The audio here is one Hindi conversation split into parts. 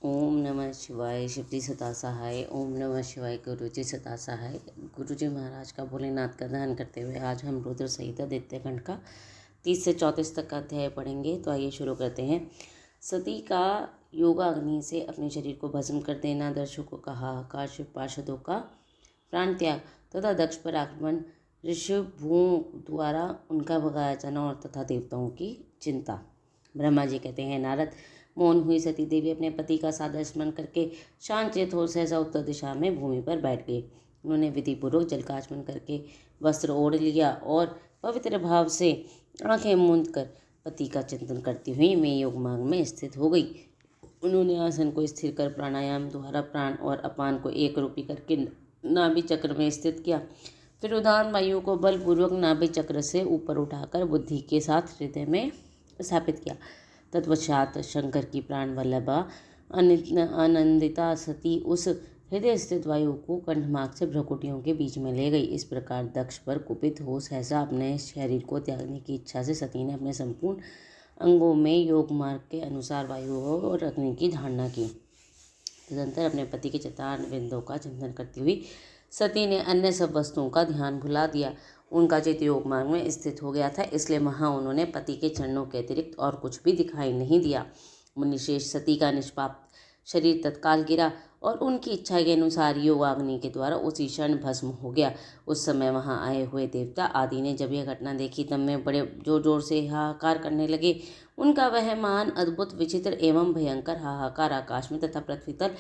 ओम नमः शिवाय। शिवजी सदा सहाय। ओम नमः शिवाय। गुरुजी सदा सहाय। गुरुजी महाराज का भोलेनाथ का ध्यान करते हुए आज हम रुद्र संहिता द्वितीय खंड का 30 से 34 तक का अध्याय पढ़ेंगे। तो आइए शुरू करते हैं। सती का योगाग्नि से अपने शरीर को भस्म कर देना, दर्शकों को कहा आकाश पार्षदों का प्राण त्याग तथा दक्ष पर आक्रमण, ऋषभों द्वारा उनका भगाया जाना और तथा देवताओं की चिंता। ब्रह्मा जी कहते हैं, नारद, मौन हुई सती देवी अपने पति का सादर स्मरण करके शांतचित्त हो सहसा उत्तर दिशा में भूमि पर बैठ गई। उन्होंने विधिपूर्वक जल का आचमन करके वस्त्र ओढ़ लिया और पवित्र भाव से आंखें मूंद कर पति का चिंतन करती हुई वे योग मार्ग में स्थित हो गई। उन्होंने आसन को स्थिर कर प्राणायाम द्वारा प्राण और अपान को एक रूपी करके नाभि चक्र में स्थित किया। फिर उदान वायु को बलपूर्वक नाभि चक्र से ऊपर उठाकर बुद्धि के साथ हृदय में स्थापित किया। तत्पश्चात शंकर की प्राण वल्लभा आनंदिता सती उस हृदय स्थित वायु को कंठमार्ग से भ्रकुटियों के बीच में ले गई। इस प्रकार दक्ष पर कुपित हो सहसा अपने शरीर को त्यागने की इच्छा से सती ने अपने संपूर्ण अंगों में योग मार्ग के अनुसार वायु और अग्नि की धारणा की। तदंतर अपने पति के चतार बिंदों का चिंतन करती हुई सती ने अन्य सब वस्तुओं का ध्यान भुला दिया। उनका चित्त योग मार्ग में स्थित हो गया था, इसलिए वहाँ उन्होंने पति के चरणों के अतिरिक्त और कुछ भी दिखाई नहीं दिया। मुनिशेष सती का निष्पाप शरीर तत्काल गिरा और उनकी इच्छा के अनुसार योगाग्नि के द्वारा उसी क्षण भस्म हो गया। उस समय वहाँ आए हुए देवता आदि ने जब यह घटना देखी तब में बड़े जोर जोर से हाहाकार करने लगे। उनका वह महान अद्भुत विचित्र एवं भयंकर हाहाकार आकाश में तथा पृथ्वी तल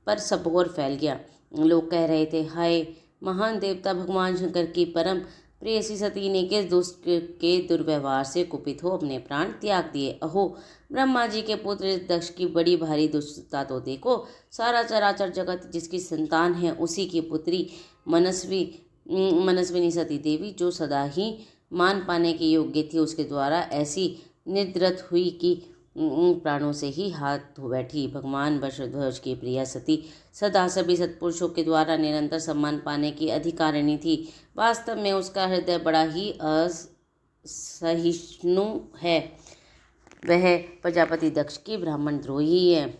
पर सब ओर फैल गया। लोग कह रहे थे, हाय महान देवता भगवान शंकर की परम प्रेयसी सती ने किस दुष्ट के दुर्व्यवहार से कुपित हो अपने प्राण त्याग दिए। अहो ब्रह्मा जी के पुत्र दक्ष की बड़ी भारी दुष्टता तो देखो। सारा चराचर जगत जिसकी संतान है उसी की पुत्री मनस्विनी सती देवी, जो सदा ही मान पाने के योग्य थी, उसके द्वारा ऐसी निद्रत हुई कि प्राणों से ही हाथ धो बैठी। भगवान वृषध्वज की प्रिया सती सदा सभी सत्पुरुषों के द्वारा निरंतर सम्मान पाने की अधिकारिणी थी। वास्तव में उसका हृदय बड़ा ही असहिष्णु है। वह प्रजापति दक्ष की ब्राह्मण द्रोही है,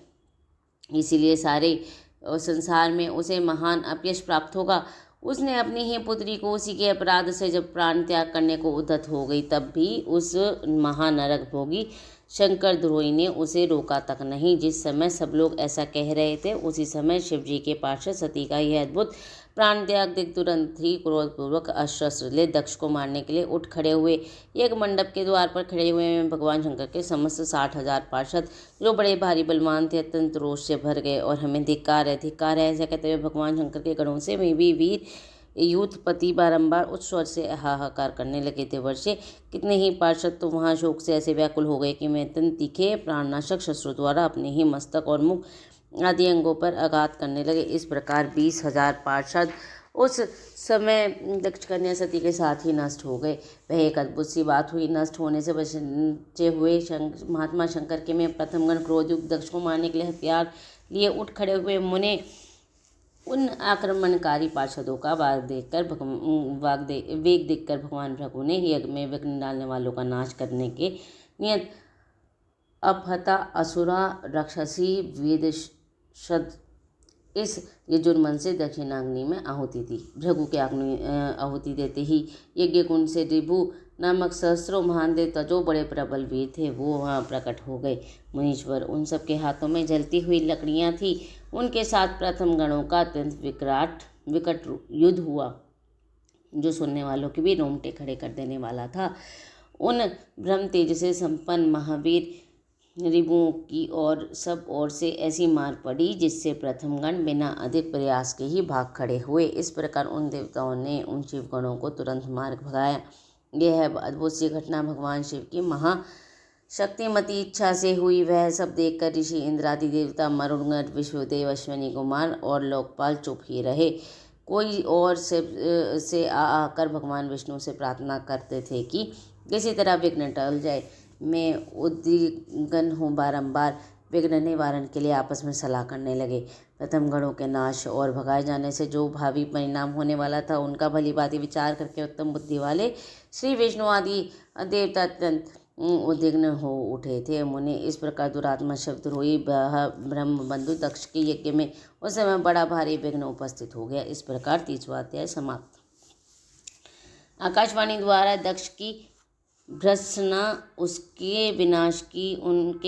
इसीलिए सारे संसार में उसे महान अपयश प्राप्त होगा। उसने अपनी ही पुत्री को उसी के अपराध से जब प्राण त्याग करने को उद्यत हो गई, तब भी उस महानरक भोगी शंकर द्रोही ने उसे रोका तक नहीं। जिस समय सब लोग ऐसा कह रहे थे, उसी समय शिवजी के पार्षद सती का यह अद्भुत प्राण त्याग देख तुरंत ही क्रोधपूर्वक अस्त्र ले दक्ष को मारने के लिए उठ खड़े हुए। एक मंडप के द्वार पर खड़े हुए भगवान शंकर के समस्त 60,000 पार्षद, जो बड़े भारी बलवान थे, अत्यंत रोष से भर गए और हमें धिक्कार है ऐसा कहते हुए भगवान शंकर के गणों से भी वीर यूथपति बारंबार उच्च स्वर से हाहाकार करने लगे थे। वर्षे कितने ही पार्षद तो वहाँ शोक से ऐसे व्याकुल हो गए कि वे अत्यंत तीखे प्राणनाशक शस्त्रों द्वारा अपने ही मस्तक और मुख आदि अंगों पर आघात करने लगे। इस प्रकार 20,000 पार्षद उस समय दक्ष कन्या सती के साथ ही नष्ट हो गए। वह एक अद्भुत सी बात हुई। नष्ट होने से बचे हुए महात्मा शंकर के में प्रथम गण क्रोधयुक्त दक्ष को मारने के लिए हथियार लिए उठ खड़े हुए मुने उन आक्रमणकारी पार्षदों का वेग देखकर भगवान भृगु ने यज्ञ में विघ्न डालने वालों का नाश करने के नियत अपहता असुरा राक्षसी वेदशद इस यजुर्मन से दक्षिणाग्नि में आहुति दी। भृगु के आहुति देते ही यज्ञ कुंड से ऋभु नामक सहस्रों महान देवता, जो बड़े प्रबल वीर थे, वो वहाँ प्रकट हो गए। मुनीश्वर उन सब के हाथों में जलती हुई लकड़ियाँ थीं। उनके साथ प्रथम गणों का अत्यंत विकट युद्ध हुआ, जो सुनने वालों के भी रोंगटे खड़े कर देने वाला था। उन ब्रह्म तेज से संपन्न महावीर ऋभुओं की और सब ओर से ऐसी मार पड़ी जिससे प्रथम गण बिना अधिक प्रयास के ही भाग खड़े हुए। इस प्रकार उन देवताओं ने उन शिव गणों को तुरंत मार भगाया। यह अद्भुत सी घटना भगवान शिव की महाशक्तिमती इच्छा से हुई। वह सब देखकर ऋषि इंद्रादि देवता, मरुणगण, विश्वदेव, अश्विनी कुमार और लोकपाल चुप ही रहे। कोई और से आकर भगवान विष्णु से प्रार्थना करते थे कि किसी तरह विघ्न टल जाए। मैं उद्विग्न हूँ। बारंबार विघ्न निवारण के लिए आपस में सलाह करने लगे। प्रथम गणों के नाश और भगाए जाने से जो भावी परिणाम होने वाला था, उनका भली भांति विचार करके उत्तम बुद्धि वाले श्री विष्णु आदि देवता अत्यंत उद्विग्न हो उठे थे। मुनि इस प्रकार दुरात्मा शब्दद्रोही ब्रह्म बंधु दक्ष के यज्ञ में उस समय बड़ा भारी विघ्न उपस्थित हो गया। इस प्रकार 30वां अध्याय समाप्त। आकाशवाणी द्वारा दक्ष की भर्त्सना, उनके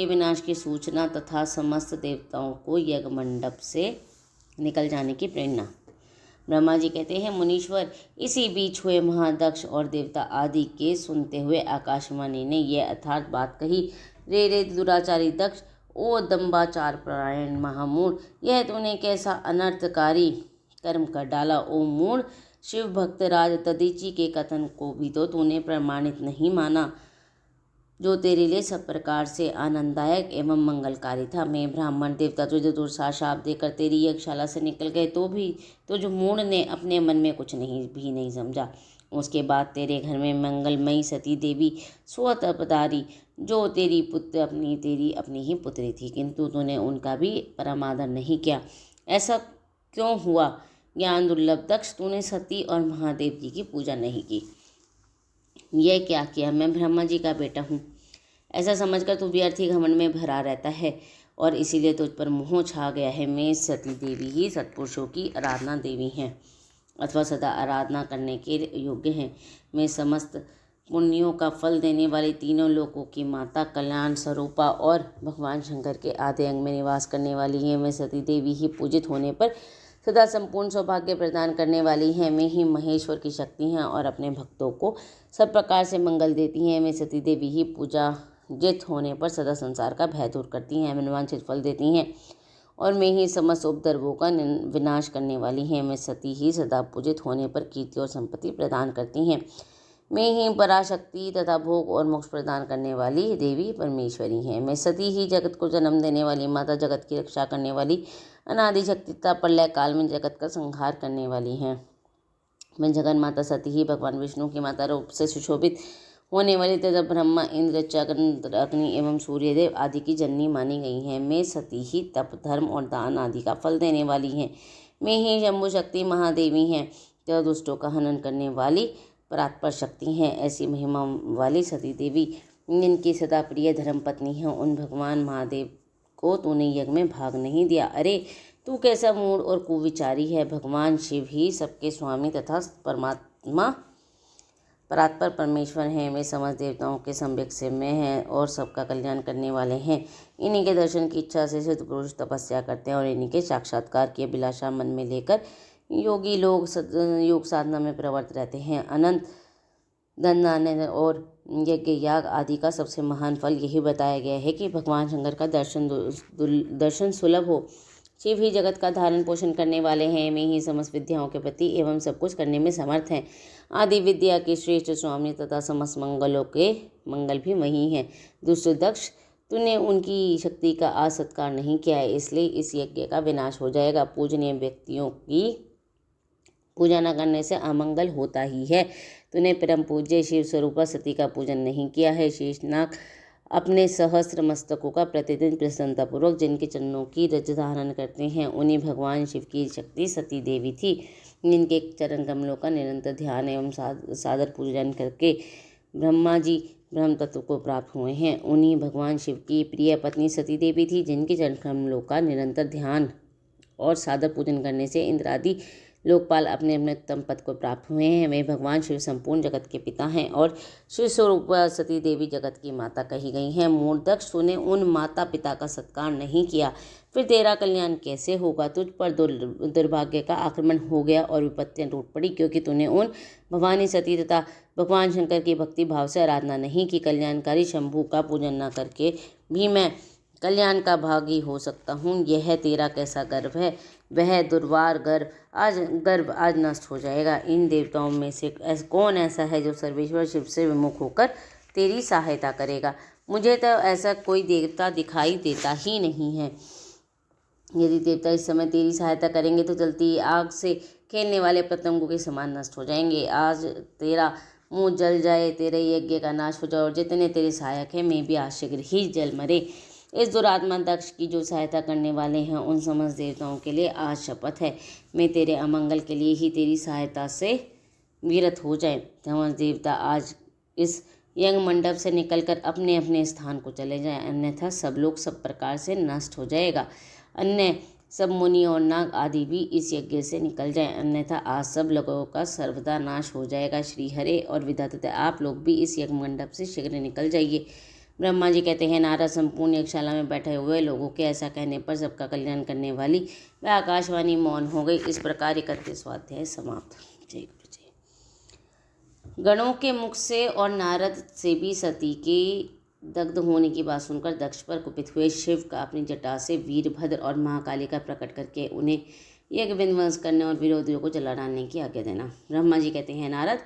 विनाश की सूचना तथा समस्त देवताओं को यज्ञ मंडप से निकल जाने की प्रेरणा। ब्रह्मा जी कहते हैं, मुनीश्वर, इसी बीच हुए महादक्ष और देवता आदि के सुनते हुए आकाशवाणी ने यह अर्थात बात कही, रे दुराचारी दक्ष, ओ दंबाचार परायण महामूढ़, यह तूने कैसा अनर्थकारी कर्म कर डाला। ओ मूढ़, शिव भक्त राज दधीचि के कथन को भी तो तूने प्रमाणित नहीं माना, जो तेरे लिए सब प्रकार से आनंददायक एवं मंगलकारी था। मैं ब्राह्मण देवता तुझे दुर्सा शाप देकर तेरी यज्ञशाला से निकल गए, तो भी तुझ मूढ़ ने अपने मन में कुछ नहीं समझा। उसके बाद तेरे घर में मंगलमयी सती देवी स्वतः पधारी, जो तेरी अपनी ही पुत्री थी, किंतु तूने उनका भी परमादर नहीं किया। ऐसा क्यों हुआ? ज्ञान दुर्लभ दक्ष, तूने सती और महादेव जी की पूजा नहीं की। यह क्या किया? मैं ब्रह्मा जी का बेटा हूँ, ऐसा समझकर तू व्यर्थी घमंड में भरा रहता है और इसीलिए तुझ पर मोह छा गया है। मैं सती देवी ही सत्पुरुषों की आराधना देवी हैं अथवा सदा आराधना करने के योग्य हैं। मैं समस्त पुण्यों का फल देने वाली तीनों लोकों की माता, कल्याण स्वरूपा और भगवान शंकर के आधे अंग में निवास करने वाली है। मैं सती देवी ही पूजित होने पर सदा संपूर्ण सौभाग्य प्रदान करने वाली हैं। मैं ही महेश्वर की शक्ति हैं और अपने भक्तों को सब प्रकार से मंगल देती हैं। मैं सती देवी ही पूजा जित होने पर सदा संसार का भय दूर करती हैं, मनवांछित फल देती हैं और मैं ही समस्त उपद्रवों का विनाश करने वाली हैं। मैं सती ही सदा पूजित होने पर कीर्ति और संपत्ति प्रदान करती हैं। मैं ही पराशक्ति तथा भोग और मोक्ष प्रदान करने वाली देवी परमेश्वरी हैं। मैं सती ही जगत को जन्म देने वाली माता, जगत की रक्षा करने वाली अनादि शक्ति तथा प्रलय काल में जगत का संहार करने वाली हैं। मैं जगन माता सती ही भगवान विष्णु की माता रूप से सुशोभित होने वाली तथा ब्रह्मा, इंद्र, चंद्र, अग्नि एवं सूर्यदेव आदि की जननी मानी गई हैं। मैं सती ही तप, धर्म और दान आदि का फल देने वाली हैं। मैं ही शंभु शक्ति महादेवी हैं तथा दुष्टों का हनन करने वाली परात्पर शक्ति हैं। ऐसी महिमा वाली सती देवी, जिनकी सदा प्रिय धर्म पत्नी है, उन भगवान महादेव को तूने यज्ञ में भाग नहीं दिया। अरे तू कैसा मूढ़ और कुविचारी है। भगवान शिव ही सबके स्वामी तथा परमात्मा परात्पर परमेश्वर हैं। वे समस्त देवताओं के सम्यक से में हैं और सबका कल्याण करने वाले हैं। इन्हीं के दर्शन की इच्छा से सिद्ध पुरुष तपस्या करते हैं और इन्हीं के साक्षात्कार की अभिलाषा मन में लेकर योगी लोग योग साधना में प्रवृत्त रहते हैं। अनंत धन दान और यज्ञ याग आदि का सबसे महान फल यही बताया गया है कि भगवान शंकर का दर्शन सुलभ हो। शिव ही जगत का धारण पोषण करने वाले हैं। मैं ही समस्त विद्याओं के प्रति एवं सब कुछ करने में समर्थ हैं। आदि विद्या के श्रेष्ठ स्वामी तथा समस्त मंगलों के मंगल भी वही हैं। दुष्ट दक्ष, तूने उनकी शक्ति का असत्कार नहीं किया है, इसलिए इस यज्ञ का विनाश हो जाएगा। पूजनीय व्यक्तियों की पूजा न करने से अमंगल होता ही है। तूने परम पूज्य शिव स्वरूपा सती का पूजन नहीं किया है। शेषनाग अपने सहस्त्र मस्तकों का प्रतिदिन प्रसन्नतापूर्वक जिनके चरणों की रज धारण करते हैं, उन्हीं भगवान शिव की शक्ति सती देवी थी, जिनके चरण कमलों का निरंतर ध्यान एवं सादर पूजन करके ब्रह्मा जी ब्रह्म तत्व को प्राप्त हुए हैं। उन्हीं भगवान शिव की प्रिय पत्नी सती देवी थी, जिनके चरण कमलों का निरंतर ध्यान और सादर पूजन करने से इंद्रादि लोकपाल अपने अपने उत्तम पद को प्राप्त हुए हैं। वे भगवान शिव संपूर्ण जगत के पिता हैं और शिव स्वरूप सती देवी जगत की माता कही गई हैं। मूर्धक्ष, तूने उन माता पिता का सत्कार नहीं किया, फिर तेरा कल्याण कैसे होगा। तुझ पर दुर्भाग्य का आक्रमण हो गया और विपत्तियां टूट पड़ी, क्योंकि तूने उन भवानी सती तथा भगवान शंकर की भक्ति भाव से आराधना नहीं की। कल्याणकारी शंभु का पूजन न करके भी मैं कल्याण का भागी हो सकता हूँ। यह तेरा कैसा गर्व है। वह दुर्वार गर्व आज नष्ट हो जाएगा। इन देवताओं में से कौन ऐसा है जो सर्वेश्वर शिव से विमुख होकर तेरी सहायता करेगा। मुझे तो ऐसा कोई देवता दिखाई देता ही नहीं है। यदि देवता इस समय तेरी सहायता करेंगे तो जलती आग से खेलने वाले पतंगों के समान नष्ट हो जाएंगे। आज तेरा मुंह जल जाए, तेरे यज्ञ का नाश हो जाए और जितने तेरे सहायक हैं मैं भी आज शीघ्र ही जल मरे। इस दुरात्मा दक्ष की जो सहायता करने वाले हैं, उन समस्त देवताओं के लिए आज शपथ है, मैं तेरे अमंगल के लिए ही तेरी सहायता से विरत हो जाए। समस्त देवता आज इस यज्ञ मंडप से निकलकर अपने अपने स्थान को चले जाएं, अन्यथा सब लोग सब प्रकार से नष्ट हो जाएगा। अन्य सब मुनि और नाग आदि भी इस यज्ञ से निकल जाएं, अन्यथा आज सब लोगों का सर्वदा नाश हो जाएगा। श्री हरे और विधाता आप लोग भी इस यज्ञ मंडप से शीघ्र निकल जाइए। ब्रह्मा जी कहते हैं, नारद संपूर्ण यज्ञशाला में बैठे हुए लोगों के ऐसा कहने पर सबका कल्याण करने वाली वह आकाशवाणी मौन हो गई। इस प्रकार 31वां अध्याय समाप्त। जय गुरु जी। गणों के मुख से और नारद से भी सती के दग्ध होने की बात सुनकर दक्ष पर कुपित हुए शिव का अपनी जटा से वीरभद्र और महाकाली का प्रकट करके उन्हें यज्ञ विध्वंस करने और विरोधियों को जला डालने की आज्ञा देना। ब्रह्मा जी कहते हैं, नारद,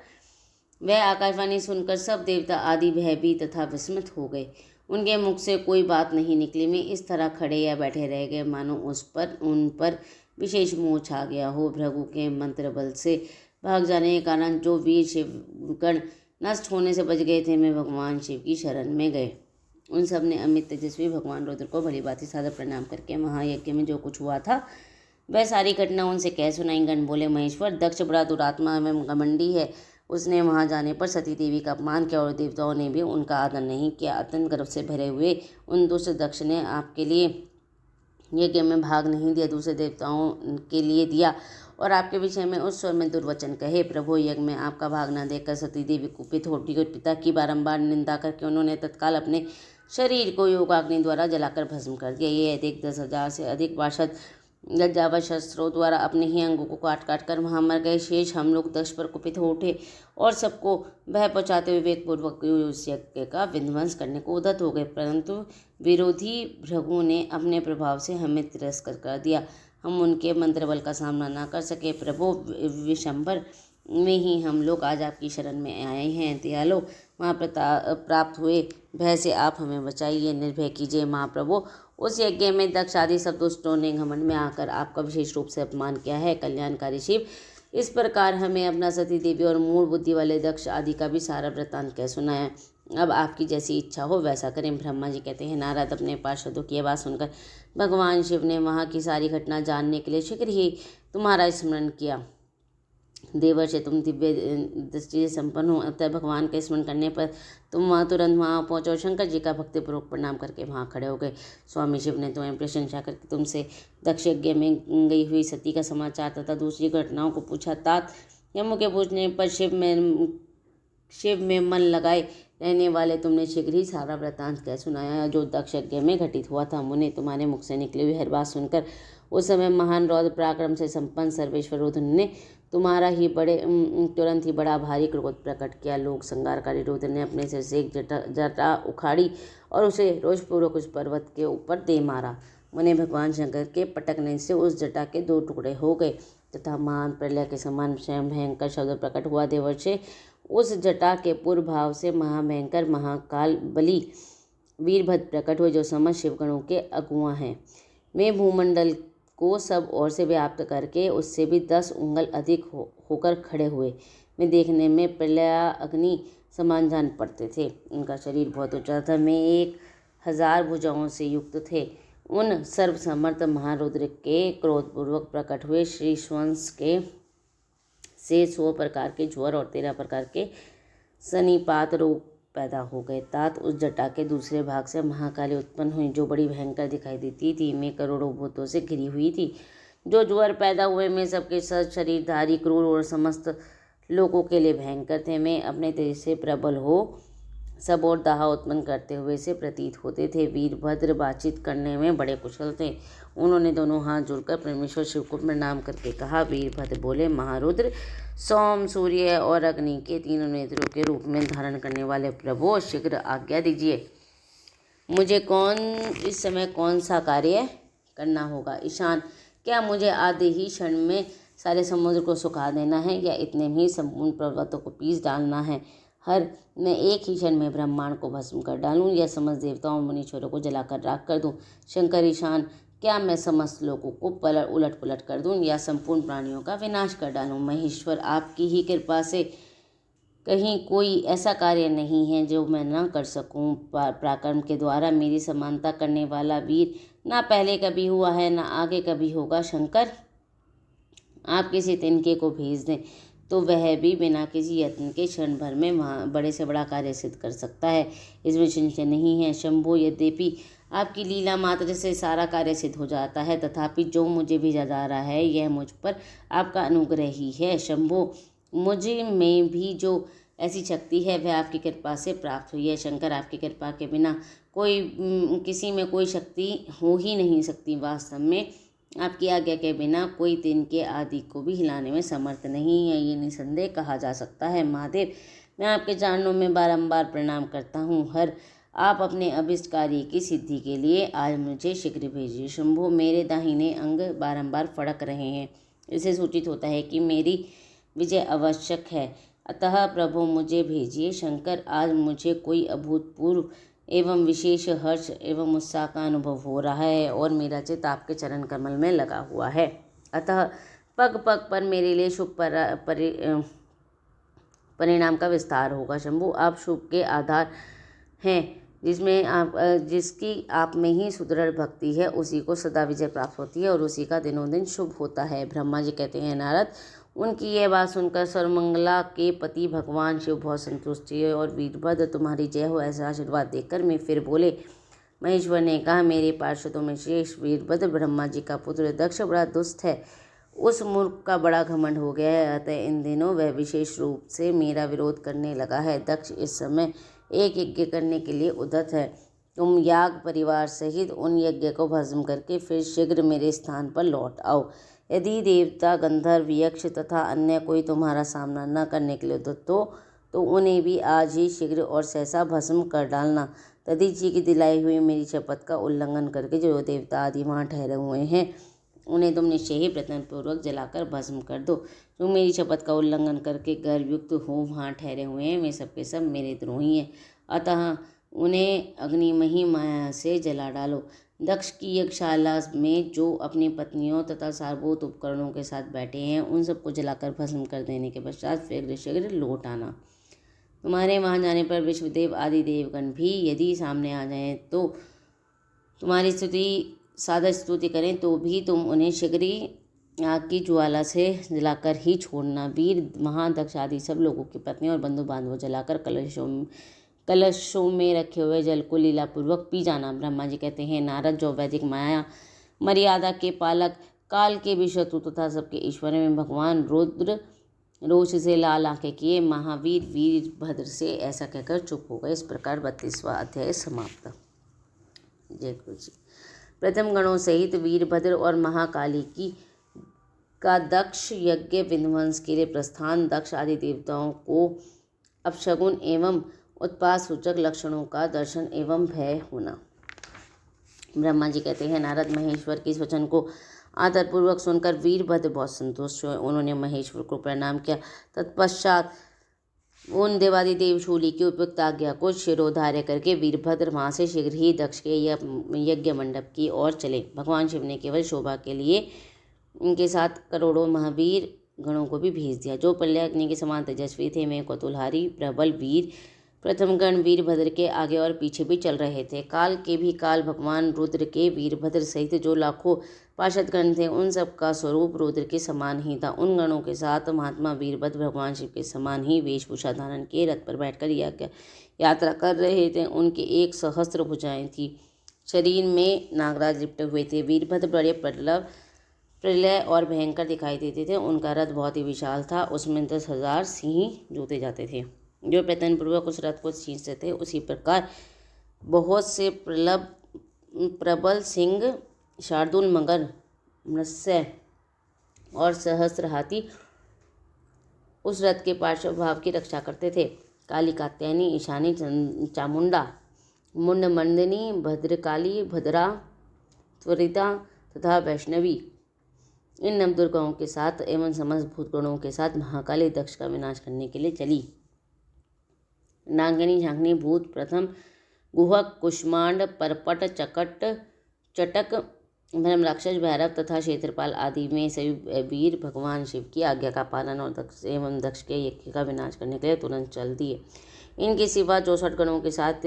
वह आकाशवाणी सुनकर सब देवता आदि भयभीत तथा विस्मित हो गए। उनके मुख से कोई बात नहीं निकली। वे इस तरह खड़े या बैठे रह गए मानो उन पर विशेष मोह छा गया हो। भृगु के मंत्र बल से भाग जाने के कारण जो वीर शिवगण नष्ट होने से बच गए थे, वे भगवान शिव की शरण में गए। उन सब ने अमित तेजस्वी भगवान रुद्र को भली भांति सादर प्रणाम करके महायज्ञ में जो कुछ हुआ था वह सारी घटना उनसे कह सुनाई। गण बोले, महेश्वर, दक्ष बड़ा दुरात्मा एवं घमंडी है। उसने वहां जाने पर सती देवी का अपमान किया और देवताओं ने भी उनका आदर नहीं किया। अत्यंत गर्व से भरे हुए उन दुष्ट दक्ष ने आपके लिए यज्ञ में भाग नहीं दिया, दूसरे देवताओं के लिए दिया और आपके विषय में उस स्वर में दुर्वचन कहे। प्रभु, यज्ञ में आपका भाग न देखकर सती देवी कुपित हो उठी और पिता की बारंबार निंदा करके उन्होंने तत्काल अपने शरीर को योगाग्नि द्वारा जलाकर भस्म कर दिया। ये अधिक 10,000 से अधिक पार्षद लज्जावश शस्त्रों द्वारा अपने ही अंगों को काट काट कर वहां मर गए। शेष हम लोग दक्ष पर कुपित हो उठे और सबको भय पहुँचाते हुए वेदपूर्वक उस यज्ञ का विध्वंस करने को उद्यत हो गए, परंतु विरोधी भृगु ने अपने प्रभाव से हमें तिरस्कार कर दिया। हम उनके मंत्र बल का सामना न कर सके। प्रभु, विशंबर में ही हम लोग आज आपकी शरण में आए हैं। दयालो, वहाँ प्राप्त हुए भय से आप हमें बचाइए, निर्भय कीजिए। महाप्रभु, उस यज्ञ में दक्ष आदि सब दुष्टों ने घमंड में आकर आपका विशेष रूप से अपमान किया है। कल्याणकारी शिव, इस प्रकार हमें अपना सती देवी और मूल बुद्धि वाले दक्ष आदि का भी सारा वृत्तांत कह सुनाया। अब आपकी जैसी इच्छा हो वैसा करें। ब्रह्मा जी कहते हैं, नारद अपने पार्षदों की बात सुनकर भगवान शिव ने वहाँ की सारी घटना जानने के लिए शीघ्र ही तुम्हारा स्मरण किया। देवर्षि, तुम दिव्य दृष्टि से संपन्न हो, अतः भगवान का स्मरण करने पर तुम वहाँ तुरंत वहाँ पहुँचे और शंकर जी का भक्तिपूर्वक प्रणाम करके वहाँ खड़े हो गए। स्वामी शिव ने तुम्हें प्रशंसा करके तुमसे दक्ष यज्ञ में गई हुई सती का समाचार तथा दूसरी घटनाओं को पूछा। तात, यमु के पूछने पर शिव में मन लगाए रहने वाले तुमने शीघ्र ही सारा वृत्तांत कह सुनाया जो दक्ष यज्ञ में घटित हुआ था। मुने, तुम्हारे मुख से निकली हुई हर बात सुनकर उस समय महान रौद्र पराक्रम से संपन्न सर्वेश्वर रुद्र ने तुम्हारा ही तुरंत ही बड़ा भारी क्रोध प्रकट किया। लोक संहारकारी रुद्र ने अपने सिर से एक जटा उखाड़ी और उसे रोषपूर्वक उस पर्वत के ऊपर दे मारा। मुने, भगवान शंकर के पटकने से उस जटा के 2 टुकड़े हो गए तथा महान प्रलय के समान स्वयं भयंकर शब्द प्रकट हुआ। देवर्षि, उस जटा के पूर्व भाव से महाभयंकर महाकाल बली वीरभद्र प्रकट हुए जो समस्त शिवगणों के अगुआ हैं। वे भूमंडल को सब ओर से व्याप्त करके उससे भी 10 उंगल अधिक होकर खड़े हुए। वे देखने में प्रलय अग्नि समान जान पड़ते थे। उनका शरीर बहुत ऊंचा था। वे 1000 भुजाओं से युक्त थे। उन सर्वसमर्थ महारुद्र के क्रोधपूर्वक प्रकट हुए श्री स्वंस के से 100 प्रकार के ज्वर और 13 प्रकार के सनिपात रोग पैदा हो गए। तात, उस जटा के दूसरे भाग से महाकाली उत्पन्न हुई जो बड़ी भयंकर दिखाई देती थी। मैं करोड़ों भूतों से घिरी हुई थी। जो ज्वर पैदा हुए में सबके शरीरधारी क्रूर और समस्त लोगों के लिए भयंकर थे। मैं अपने तेज से प्रबल हो सब और दाह उत्पन्न करते हुए से प्रतीत होते थे। वीरभद्र बातचीत करने में बड़े कुशल थे। उन्होंने दोनों हाथ जोड़कर परमेश्वर शिव को प्रणाम करके कहा। वीरभद्र बोले, महारुद्र, सोम, सूर्य और अग्नि के 3 नेत्रों के रूप में धारण करने वाले प्रभु, शीघ्र आज्ञा दीजिए। मुझे इस समय कौन सा कार्य करना होगा? ईशान, क्या मुझे आधे ही क्षण में सारे समुद्र को सुखा देना है या इतने में ही संपूर्ण पर्वतों को पीस डालना है? मैं एक ही क्षण में ब्रह्मांड को भस्म कर डालूं या समस्त देवताओं और मुनीश्वरों को जलाकर राख कर दूं? शंकर, ईशान, क्या मैं समस्त लोगों को उलट पुलट कर दूं या संपूर्ण प्राणियों का विनाश कर डालूं? महेश्वर, आपकी ही कृपा से कहीं कोई ऐसा कार्य नहीं है जो मैं न कर सकूं। पराक्रम के द्वारा मेरी समानता करने वाला वीर ना पहले कभी हुआ है ना आगे कभी होगा। शंकर, आप किसी तिनके को भेज दें तो वह भी बिना किसी यत्न के क्षण भर में वहाँ बड़े से बड़ा कार्य सिद्ध कर सकता है। इसमें संशय नहीं है शंभो। यद्यपि आपकी लीला मात्र से सारा कार्य सिद्ध हो जाता है, तथापि जो मुझे भेजा जा रहा है यह मुझ पर आपका अनुग्रह ही है। शंभो, मुझ में भी जो ऐसी शक्ति है वह आपकी कृपा से प्राप्त हुई है। शंकर, आपकी कृपा के बिना किसी में कोई शक्ति हो ही नहीं सकती। वास्तव में आपकी आज्ञा के बिना कोई दिन के आदि को भी हिलाने में समर्थ नहीं है, ये निसंदेह कहा जा सकता है। महादेव, मैं आपके चरणों में बारंबार प्रणाम करता हूँ। हर आप अपने अभिष्ट कार्य की सिद्धि के लिए आज मुझे शीघ्र भेजिए। शंभो, मेरे दाहिने अंग बारंबार फड़क रहे हैं, इससे सूचित होता है कि मेरी विजय आवश्यक है, अतः प्रभु मुझे भेजिए। शंकर, आज मुझे कोई अभूतपूर्व एवं विशेष हर्ष एवं उत्साह का अनुभव हो रहा है और मेरा चित्त आपके चरण कमल में लगा हुआ है, अतः पग पग पर मेरे लिए शुभ परिणाम का विस्तार होगा। शंभु, आप शुभ के आधार हैं, जिसकी आप में ही सुदृढ़ भक्ति है उसी को सदा विजय प्राप्त होती है और उसी का दिनों दिन शुभ होता है। ब्रह्मा जी कहते हैं, नारद, उनकी यह बात सुनकर सर्वमंगला के पति भगवान शिव बहुत संतुष्ट हुए और वीरभद्र तुम्हारी जय हो ऐसा आशीर्वाद देकर मैं फिर बोले। महेश्वर ने कहा, मेरे पार्षदों में श्रेष्ठ वीरभद्र ब्रह्मा जी का पुत्र दक्ष बड़ा दुष्ट है, उस मूर्ख का बड़ा घमंड हो गया है, अतः इन दिनों वह विशेष रूप से मेरा विरोध करने लगा है। दक्ष इस समय एक यज्ञ करने के लिए उद्यत है। तुम याग परिवार सहित उन यज्ञ को भस्म करके फिर शीघ्र मेरे स्थान पर लौट आओ। यदि देवता, गंधर्व, यक्ष तथा अन्य कोई तुम्हारा सामना न करने के लिए उद्यत हो तो उन्हें भी आज ही शीघ्र और सहसा भस्म कर डालना। दधीचि जी की दिलाई हुई मेरी शपथ का उल्लंघन करके जो देवता आदि वहाँ ठहरे हुए हैं उन्हें तुम निश्चय ही प्रयत्नपूर्वक जलाकर भस्म कर दो। जो मेरी शपथ का उल्लंघन करके गर्वयुक्त हो वहाँ ठहरे हुए हैं वे सबके सब मेरे द्रोही हैं, अतः उन्हें अग्निमयी माया से जला डालो। दक्ष की यज्ञशाला में जो अपनी पत्नियों तथा सारभूत उपकरणों के साथ बैठे हैं उन सबको जलाकर भस्म कर देने के पश्चात शीघ्र लौट आना। तुम्हारे वहाँ जाने पर विश्वदेव आदि देवगण भी यदि सामने आ जाएं तो तुम्हारी सादर स्तुति करें तो भी तुम उन्हें शीघ्र ही आग की ज्वाला से जलाकर ही छोड़ना। वीर महादक्ष आदि सब लोगों की पत्नी और बंधु बांधव जलाकर कलशों में रखे हुए जल को लीलापूर्वक पी जाना। ब्रह्मा जी कहते हैं, नारद, जो वैदिक माया मर्यादा के पालक, काल के भी शत्रु तथा सबके ईश्वर में भगवान रुद्र रोष से लाल आंखें किए महावीर वीरभद्र से ऐसा कहकर चुप हो गए। इस प्रकार 32वां अध्याय समाप्त। जय गुरु जी। प्रथम गणों सहित वीरभद्र और महाकाली का दक्ष यज्ञ विध्वंस के लिए प्रस्थान। दक्ष आदि देवताओं को अपशगुन एवं उत्पात सूचक लक्षणों का दर्शन एवं भय होना। ब्रह्मा जी कहते हैं, नारद, महेश्वर के इस वचन को आदरपूर्वक सुनकर वीरभद्र बहुत संतुष्ट हुए। उन्होंने महेश्वर को प्रणाम किया। तत्पश्चात उन देवादिदेव शूली की उपयुक्त आज्ञा को शिरोधार्य करके वीरभद्र वहाँ से शीघ्र ही दक्ष के यज्ञ मंडप की ओर चले। भगवान शिव ने केवल शोभा के लिए उनके साथ करोड़ों महावीर गणों को भी भेज दिया, जो प्रलय अग्नि के समान तेजस्वी थे। वे कौतूलहारी प्रबल वीर प्रथम गण वीरभद्र के आगे और पीछे भी चल रहे थे। काल के भी काल भगवान रुद्र के वीरभद्र सहित जो लाखों पार्षद गण थे उन सब का स्वरूप रुद्र के समान ही था। उन गणों के साथ महात्मा वीरभद्र भगवान शिव के समान ही वेशभूषा धारण के रथ पर बैठकर यात्रा कर रहे थे। उनके 1 सहस्त्र भुजाएं थी, शरीर में नागराज लिपटे हुए थे। वीरभद्र बड़े प्रलय और भयंकर दिखाई देते थे। उनका रथ बहुत ही विशाल था, उसमें 10,000 सिंह जोते जाते थे जो प्रयत्नपूर्वक उस रथ को खींचते थे। उसी प्रकार बहुत से प्रबल सिंह, शार्दूल, मगर, मत्स्य और सहस्त्र हाथी उस रथ के पार्श्व भाव की रक्षा करते थे। काली, कात्यायनी, ईशानी, चामुंडा, मुंडमंदिनी, भद्रकाली, भद्रा, त्वरिता तथा वैष्णवी इन नवदुर्गाओं के साथ एवं समस्त भूतगणों के साथ महाकाली दक्ष का विनाश करने के लिए चली। नागिनी, झांकनी, भूत, प्रथम, गुहक, कुष्मांड, परपट, चटक, ब्रह्मराक्षस, भैरव तथा क्षेत्रपाल आदि में सभी वीर भगवान शिव की आज्ञा का पालन और दक्ष के यज्ञ का विनाश करने के लिए तुरंत चल दिए। इनके सिवा 64 गणों के साथ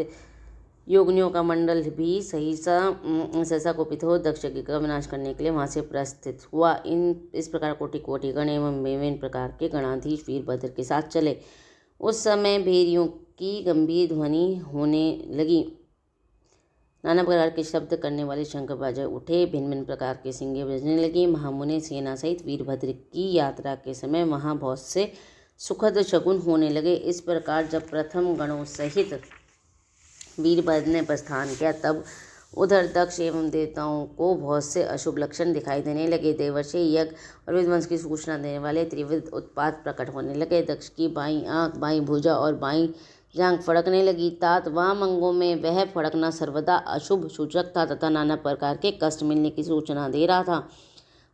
योगिनियों का मंडल भी सहसा कुपित हो दक्ष यज्ञ का विनाश करने के लिए वहां से प्रस्थित हुआ। इस प्रकार कोटि कोटि गण एवं विभिन्न प्रकार के गणाधीश वीरभद्र के साथ चले। उस समय भेरियों की गंभीर ध्वनि होने लगी। नाना प्रकार के शब्द करने वाले शंख बाजे उठे। भिन्न भिन्न प्रकार के सींगें बजने लगी। महामुनि सेना सहित वीरभद्र की यात्रा के समय वहां बहुत से सुखद शगुन होने लगे। इस प्रकार जब प्रथम गणों सहित वीरभद्र ने प्रस्थान किया तब उधर दक्ष एवं देवताओं को बहुत से अशुभ लक्षण दिखाई देने लगे। देवर्षि यज्ञ और विध्वंस की सूचना देने वाले त्रिविध उत्पात प्रकट होने लगे। दक्ष की बाईं आंख, बाईं भुजा और बाईं जांघ फड़कने लगी। तात वाम अंगों में वह फड़कना सर्वदा अशुभ सूचक था तथा नाना प्रकार के कष्ट मिलने की सूचना दे रहा था।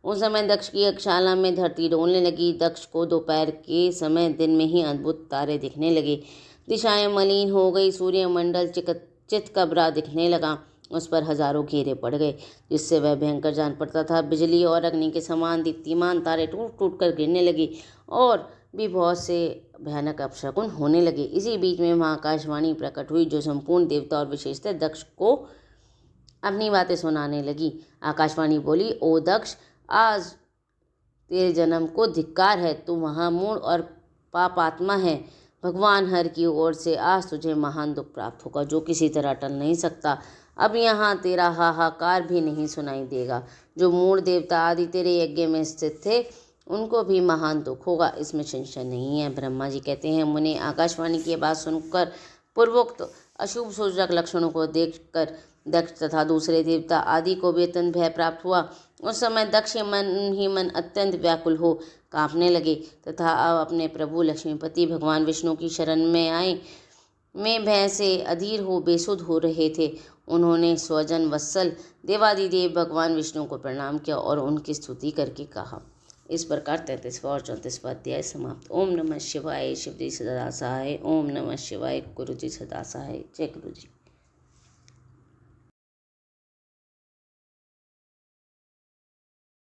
उस समय दक्ष की यज्ञशाला में धरती डोलने लगी। दक्ष को दोपहर के समय दिन में ही अद्भुत तारे दिखने लगे। दिशाएं मलिन हो गई। सूर्यमंडल चितकबरा दिखने लगा। उस पर हजारों घेरे पड़ गए जिससे वह भयंकर जान पड़ता था। बिजली और अग्नि के समान दीप्तिमान तारे टूट टूट कर गिरने लगी और भी बहुत से भयानक अपशकुन होने लगे। इसी बीच में वहाँ आकाशवाणी प्रकट हुई जो संपूर्ण देवता और विशेषतः दक्ष को अपनी बातें सुनाने लगी। आकाशवाणी बोली, ओ दक्ष, आज तेरे जन्म को धिक्कार है। तू महामूढ़ और पापात्मा है। भगवान हर की ओर से आज तुझे महान दुख प्राप्त होगा जो किसी तरह टल नहीं सकता। अब यहाँ तेरा हाहाकार भी नहीं सुनाई देगा। जो मूढ़ देवता आदि तेरे यज्ञ में स्थित थे उनको भी महान दुख होगा, इसमें संशय नहीं है। ब्रह्मा जी कहते हैं, मुने आकाशवाणी की बात सुनकर पूर्वोक्त अशुभ सूचक लक्षणों को देखकर दक्ष तथा दूसरे देवता आदि को भी अत्यंत भय प्राप्त हुआ। उस समय दक्ष मन ही मन अत्यंत व्याकुल हो कांपने लगे तथा अब अपने प्रभु लक्ष्मीपति भगवान विष्णु की शरण में आए में भय से अधीर हो बेसुध हो रहे थे। उन्होंने स्वजन वत्सल देवादिदेव भगवान विष्णु को प्रणाम किया और उनकी स्तुति करके कहा। इस प्रकार 33वां और 34वां अध्याय समाप्त। ओम नमः शिवाय। शिव जी सदा सहाय। ओम नमः शिवाय। गुरु जी सदा सहाय। जय गुरु जी।